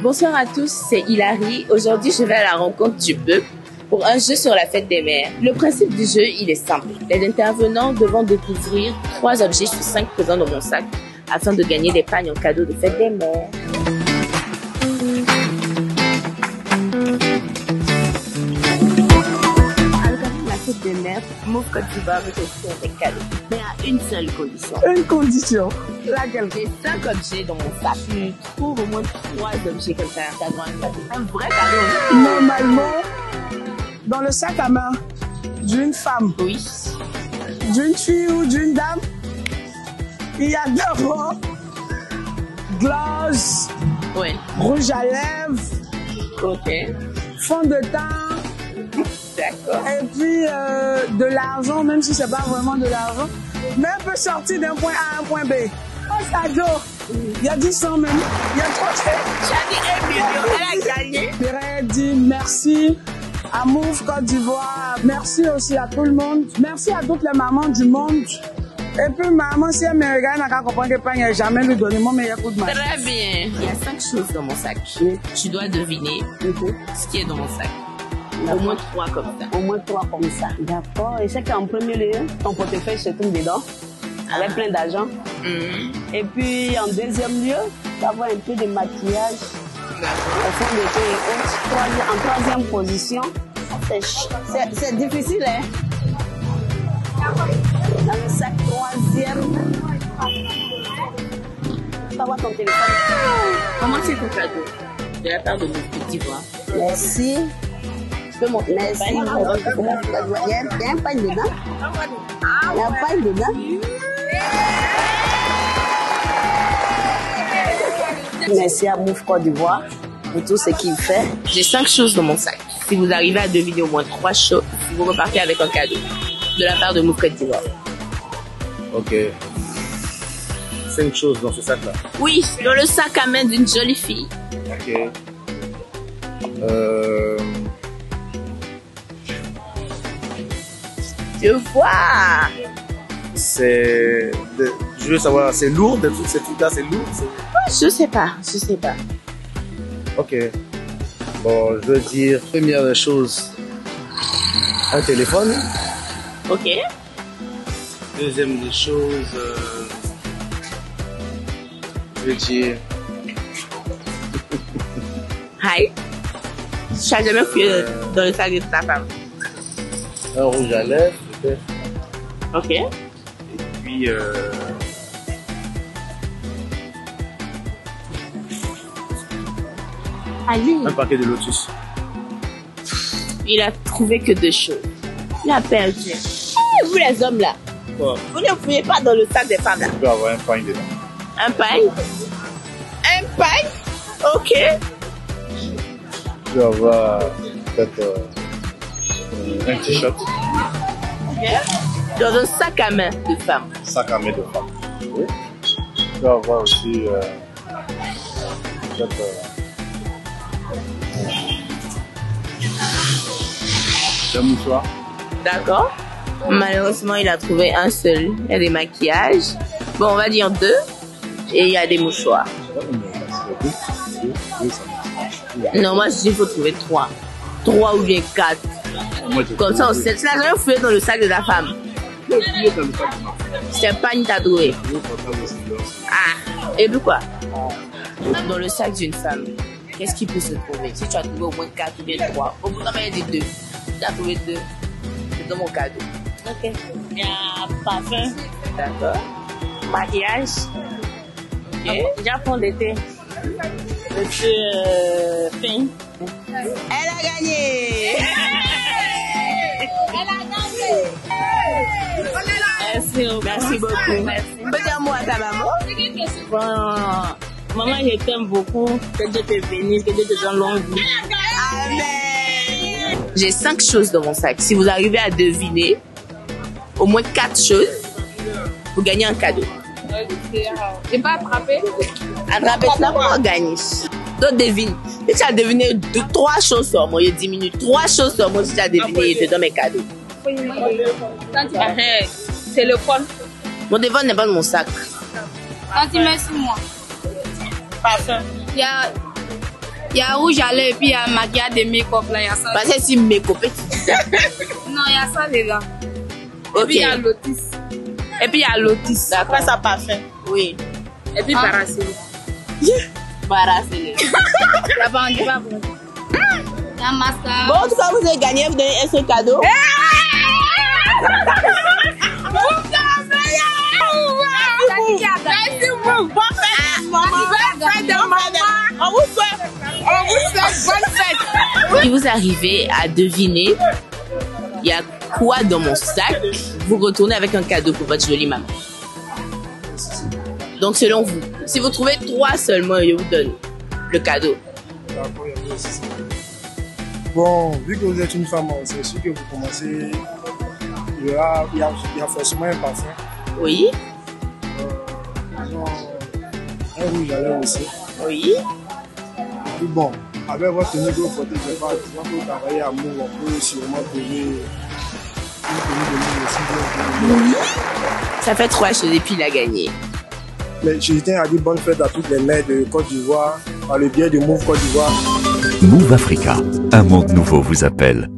Bonsoir à tous, c'est Hilary. Aujourd'hui, je vais à la rencontre du peuple pour un jeu sur la fête des mères. Le principe du jeu, il est simple. Les intervenants devront découvrir 3 objets sur 5 présents dans mon sac afin de gagner des pagnes en cadeau de fête des mères. Des mères, Move Côte d'Ivoire veut offrir des cadeaux. Mais à une seule condition. Une condition? Laquelle? J'ai 5 objets dans mon sac. Tu trouves au moins 3 objets comme ça. Ça doit un cadeau. Un vrai cadeau. Normalement, dans le sac à main d'une femme, Oui. d'une fille ou d'une dame, il y a d'abord gloss, Ouais. rouge à lèvres, Ok. fond de teint, D'accord. et puis de l'argent, même si c'est pas vraiment de l'argent, mais on peut sortir d'un point A à un point B. Oh, ça adore. Il y a 10 ans même. Il y a 3 J'ai dit 1 million. Elle a gagné. Je voudrais dire merci à Move Côte d'Ivoire. Merci aussi à tout le monde. Merci à toutes les mamans du monde. Et puis maman, si elle me regarde, elle n'a comprendre que pas jamais lui donner mon meilleur coup de main. Très bien. Il y a 5 choses dans mon sac. Oui. Tu dois deviner ce qui est dans mon sac. Au moins 3 comme ça. Au moins 3 comme ça. D'accord. Et c'est qu'en premier lieu, ton portefeuille se trouve dedans, avec plein d'argent. Et puis en deuxième lieu, tu vas avoir un peu de maquillage, au fond de teint et autres. En troisième position, c'est difficile, hein? Dans le sac troisième, tu vas avoir ton téléphone. Comment c'est ton cadeau? De la part de Move Côte d'Ivoire. Merci. Merci. Il y a un pain dedans. Il y a un pain dedans. Merci à Move Côte d'Ivoire pour tout ce qu'il fait. J'ai 5 choses dans mon sac. Si vous arrivez à deviner au moins 3 choses, vous repartez avec un cadeau de la part de Move Côte d'Ivoire. Ok. 5 choses dans ce sac-là. Oui, dans le sac à main d'une jolie fille. Ok. Je vois. Je veux savoir, c'est lourd, de tous ces trucs-là, c'est lourd. Je sais pas. Ok. Bon, je veux dire, première des choses, un téléphone. Ok. Deuxième des choses, je veux dire, Hi. Tu n'as jamais fouillé dans le sac de ta femme. un rouge à lèvres, peut-être. Ok. Et puis, Allez. un paquet de Lotus. Il a trouvé que 2 choses. Il a perdu. Eh, vous les hommes là, Quoi? vous ne fouillez pas dans le sac des femmes là. Tu peux avoir un pain dedans. Un pain. Un pain. Ok. Tu peux avoir peut-être un t-shirt, Ok. Dans un sac à main de femme. sac à main de femme. Oui. Tu peux avoir aussi peut-être un mouchoir. D'accord. Malheureusement, il a trouvé un seul. Il y a des maquillages. Bon, on va dire 2. Et il y a des mouchoirs. Non, moi je dis qu'il faut trouver 3. 3 ou bien 4. Comme ça, on sait. Tu n'as jamais fouillé dans le sac de ta femme. C'est pas une t'as trouvé. Ah, et pourquoi? Dans le sac d'une femme, qu'est-ce qui peut se trouver? Si tu as trouvé au moins 4 ou bien 3, au bout d'un moment, il y a des 2. Tu as trouvé 2. C'est dans mon cadeau. Ok. Il y a parfum, D'accord. maquillage, Ok. déjà fond de teint, et puis pain. Elle a gagné! Merci beaucoup. Merci. Peux dire un mot à ta maman? Bon, maman, je t'aime beaucoup. Que Dieu te bénisse, que Dieu te donne longue vie. Amen. J'ai 5 choses dans mon sac. Si vous arrivez à deviner au moins 4 choses, vous gagnez un cadeau. J'ai pas attrapé. Attrapez ça pour gagner. Donc devine. Si tu as deviné 3 choses sur moi, il y a 10 minutes. 3 choses sur moi, si tu as deviné, je te donne mes cadeaux. Téléphone. Mon téléphone n'est pas dans mon sac. Quand tu mets sur moi. Parfum. Il y a Il y a rouge à lèvres et puis il y a maquillage de make-up là, il y a ça. Parce que si make-up. Non, il y a ça dedans. Ok. Et puis il y a lotus. Et puis il y a lotus. D'accord. Après ça, parfum. Oui. Et puis paracétamol. Voilà, c'est le. La bande pas bon. La mascara. Bon, en tout cas, vous avez gagné, vous donnez un seul cadeau. Si vous arrivez à deviner, il y a quoi dans mon sac, vous retournez avec un cadeau pour votre jolie maman. Donc, selon vous, si vous trouvez 3 seulement, je vous donne le cadeau. D'accord, il y a aussi. Bon, vu que vous êtes une femme, c'est sûr que vous commencez. Il y a forcément un parfum. Oui, Disons, un rouge à lèvres aussi. oui. Et puis bon, avec votre niveau de portée, je sais pas, disons que vous travaillez à Mou, on peut sûrement trouver une tenue de Mou aussi. Ça fait 3 choses et puis il a gagné. Mais je tiens à dire bonne fête à toutes les mères de Côte d'Ivoire, par le biais de Move Côte d'Ivoire. Move Africa, un monde nouveau vous appelle.